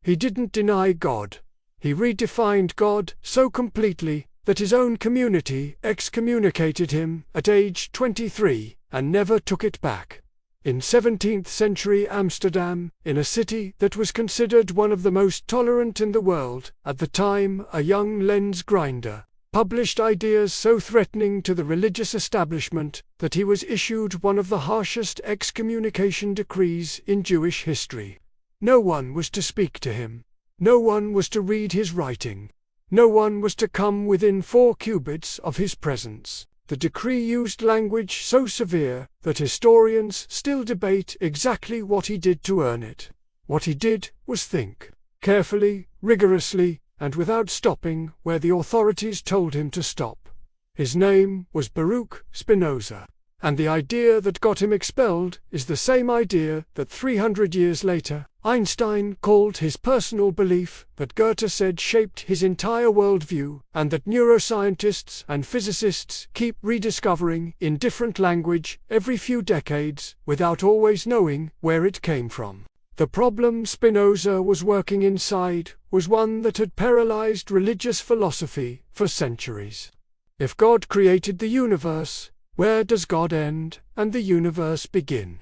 He didn't deny God. He redefined God so completely that his own community excommunicated him at age 23 and never took it back. In 17th century Amsterdam, in a city that was considered one of the most tolerant in the world, at the time a young lens grinder, published ideas so threatening to the religious establishment that he was issued one of the harshest excommunication decrees in Jewish history. No one was to speak to him. No one was to read his writing. No one was to come within 4 cubits of his presence. The decree used language so severe that historians still debate exactly what he did to earn it. What he did was think, carefully, rigorously, and without stopping where the authorities told him to stop. His name was Baruch Spinoza, and the idea that got him expelled is the same idea that 300 years later Einstein called his personal belief that Goethe said shaped his entire worldview, and that neuroscientists and physicists keep rediscovering in different language every few decades without always knowing where it came from. The problem Spinoza was working inside was one that had paralyzed religious philosophy for centuries. If God created the universe, where does God end and the universe begin?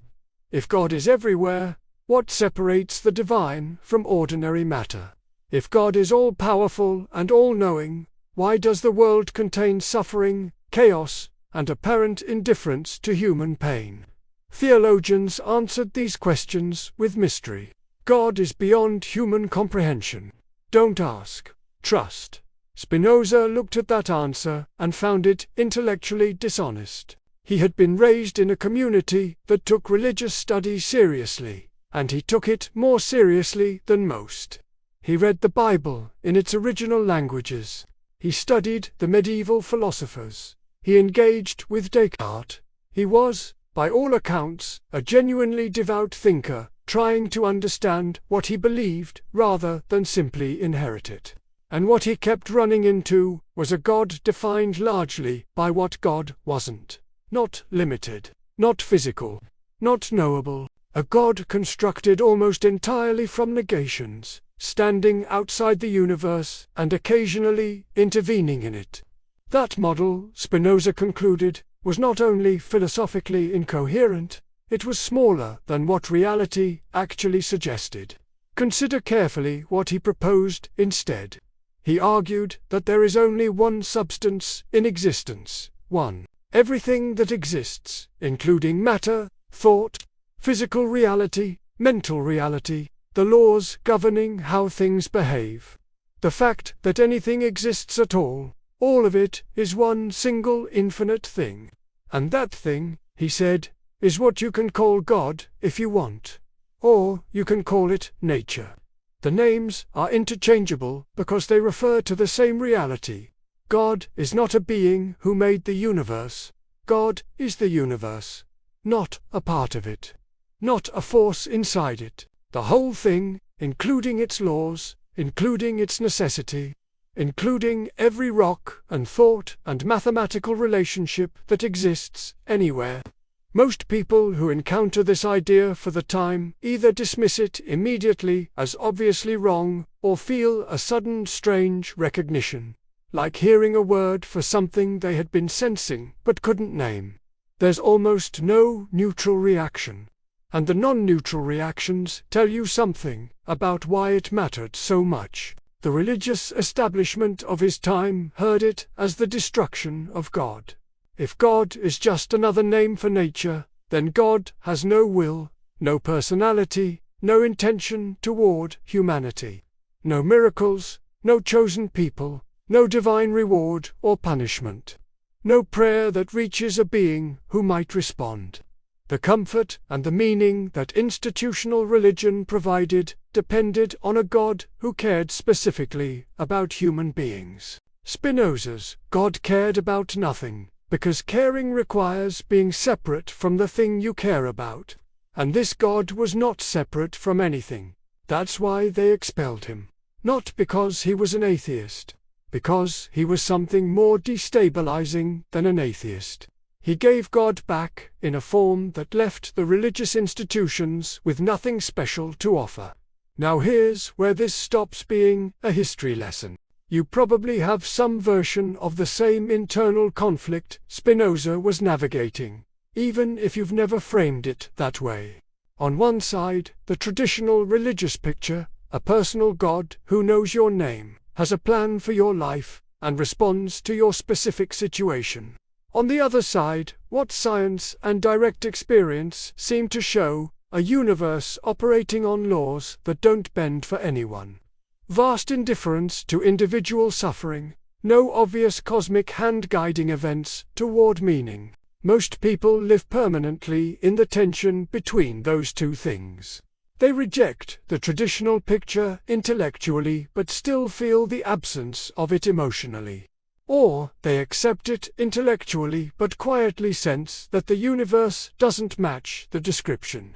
If God is everywhere, what separates the divine from ordinary matter? If God is all-powerful and all-knowing, why does the world contain suffering, chaos, and apparent indifference to human pain? Theologians answered these questions with mystery. God is beyond human comprehension. Don't ask, trust. Spinoza looked at that answer and found it intellectually dishonest. He had been raised in a community that took religious study seriously, and he took it more seriously than most. He read the Bible in its original languages. He studied the medieval philosophers. He engaged with Descartes. He was, by all accounts, a genuinely devout thinker, trying to understand what he believed rather than simply inherit it. And what he kept running into was a God defined largely by what God wasn't. Not limited, not physical, not knowable. A God constructed almost entirely from negations, standing outside the universe and occasionally intervening in it. That model, Spinoza concluded, was not only philosophically incoherent, it was smaller than what reality actually suggested. Consider carefully what he proposed instead. He argued that there is only one substance in existence, one. Everything that exists, including matter, thought, physical reality, mental reality, the laws governing how things behave. The fact that anything exists at all of it is one single infinite thing. And that thing, he said, is what you can call God if you want. Or you can call it nature. The names are interchangeable because they refer to the same reality. God is not a being who made the universe. God is the universe, not a part of it, not a force inside it. The whole thing, including its laws, including its necessity, including every rock and thought and mathematical relationship that exists anywhere. Most people who encounter this idea for the time either dismiss it immediately as obviously wrong or feel a sudden strange recognition, like hearing a word for something they had been sensing but couldn't name. There's almost no neutral reaction, and the non-neutral reactions tell you something about why it mattered so much. The religious establishment of his time heard it as the destruction of God. If God is just another name for nature, then God has no will, no personality, no intention toward humanity. No miracles, no chosen people, no divine reward or punishment. No prayer that reaches a being who might respond. The comfort and the meaning that institutional religion provided depended on a God who cared specifically about human beings. Spinoza's God cared about nothing, because caring requires being separate from the thing you care about. And this God was not separate from anything. That's why they expelled him. Not because he was an atheist. Because he was something more destabilizing than an atheist. He gave God back in a form that left the religious institutions with nothing special to offer. Now here's where this stops being a history lesson. You probably have some version of the same internal conflict Spinoza was navigating, even if you've never framed it that way. On one side, the traditional religious picture, a personal God who knows your name, has a plan for your life, and responds to your specific situation. On the other side, what science and direct experience seem to show, a universe operating on laws that don't bend for anyone. Vast indifference to individual suffering, no obvious cosmic hand-guiding events toward meaning. Most people live permanently in the tension between those two things. They reject the traditional picture intellectually but still feel the absence of it emotionally. Or they accept it intellectually but quietly sense that the universe doesn't match the description.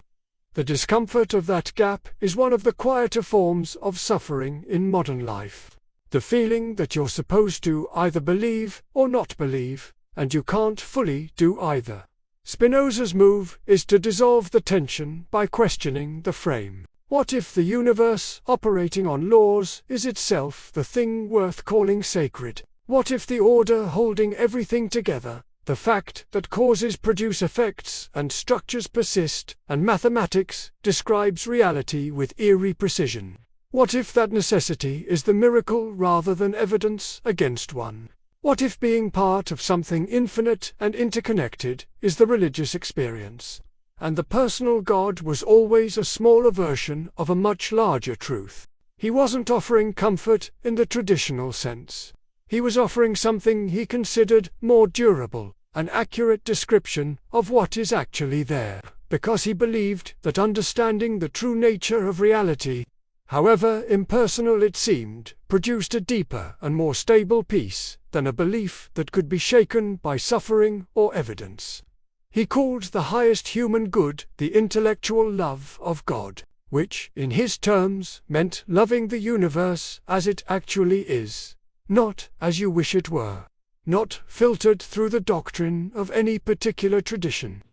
The discomfort of that gap is one of the quieter forms of suffering in modern life. The feeling that you're supposed to either believe or not believe, and you can't fully do either. Spinoza's move is to dissolve the tension by questioning the frame. What if the universe operating on laws is itself the thing worth calling sacred? What if the order holding everything together, the fact that causes produce effects and structures persist, and mathematics describes reality with eerie precision? What if that necessity is the miracle rather than evidence against one? What if being part of something infinite and interconnected is the religious experience, and the personal God was always a smaller version of a much larger truth? He wasn't offering comfort in the traditional sense. He was offering something he considered more durable, an accurate description of what is actually there, because he believed that understanding the true nature of reality, however impersonal it seemed, produced a deeper and more stable peace than a belief that could be shaken by suffering or evidence. He called the highest human good the intellectual love of God, which, in his terms, meant loving the universe as it actually is, not as you wish it were, not filtered through the doctrine of any particular tradition.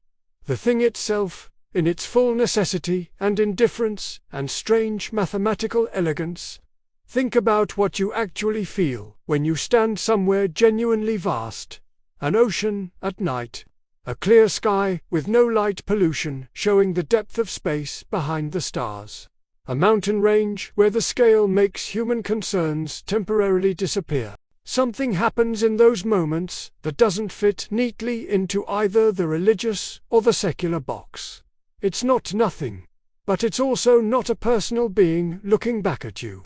The thing itself, in its full necessity and indifference and strange mathematical elegance. Think about what you actually feel when you stand somewhere genuinely vast, an ocean at night, a clear sky with no light pollution showing the depth of space behind the stars, a mountain range where the scale makes human concerns temporarily disappear. Something happens in those moments that doesn't fit neatly into either the religious or the secular box. It's not nothing, but it's also not a personal being looking back at you.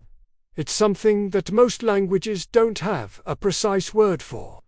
It's something that most languages don't have a precise word for.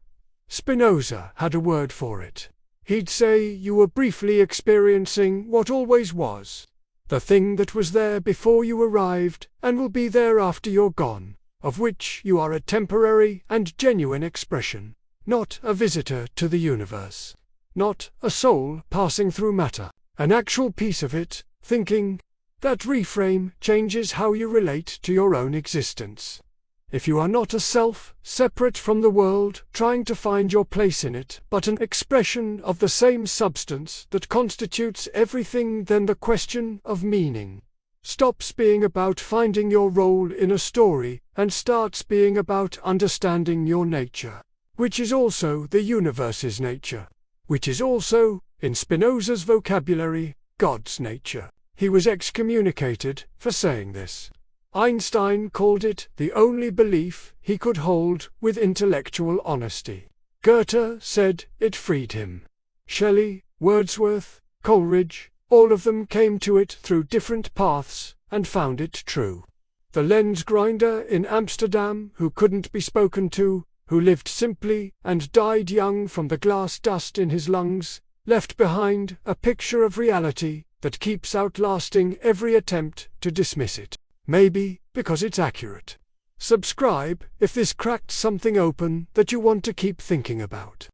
Spinoza had a word for it. He'd say you were briefly experiencing what always was, the thing that was there before you arrived and will be there after you're gone, of which you are a temporary and genuine expression, not a visitor to the universe, not a soul passing through matter, an actual piece of it, thinking. That reframe changes how you relate to your own existence. If you are not a self, separate from the world, trying to find your place in it, but an expression of the same substance that constitutes everything, then the question of meaning stops being about finding your role in a story and starts being about understanding your nature, which is also the universe's nature, which is also, in Spinoza's vocabulary, God's nature. He was excommunicated for saying this. Einstein called it the only belief he could hold with intellectual honesty. Goethe said it freed him. Shelley, Wordsworth, Coleridge, all of them came to it through different paths and found it true. The lens grinder in Amsterdam who couldn't be spoken to, who lived simply and died young from the glass dust in his lungs, left behind a picture of reality that keeps outlasting every attempt to dismiss it. Maybe because it's accurate. Subscribe if this cracked something open that you want to keep thinking about.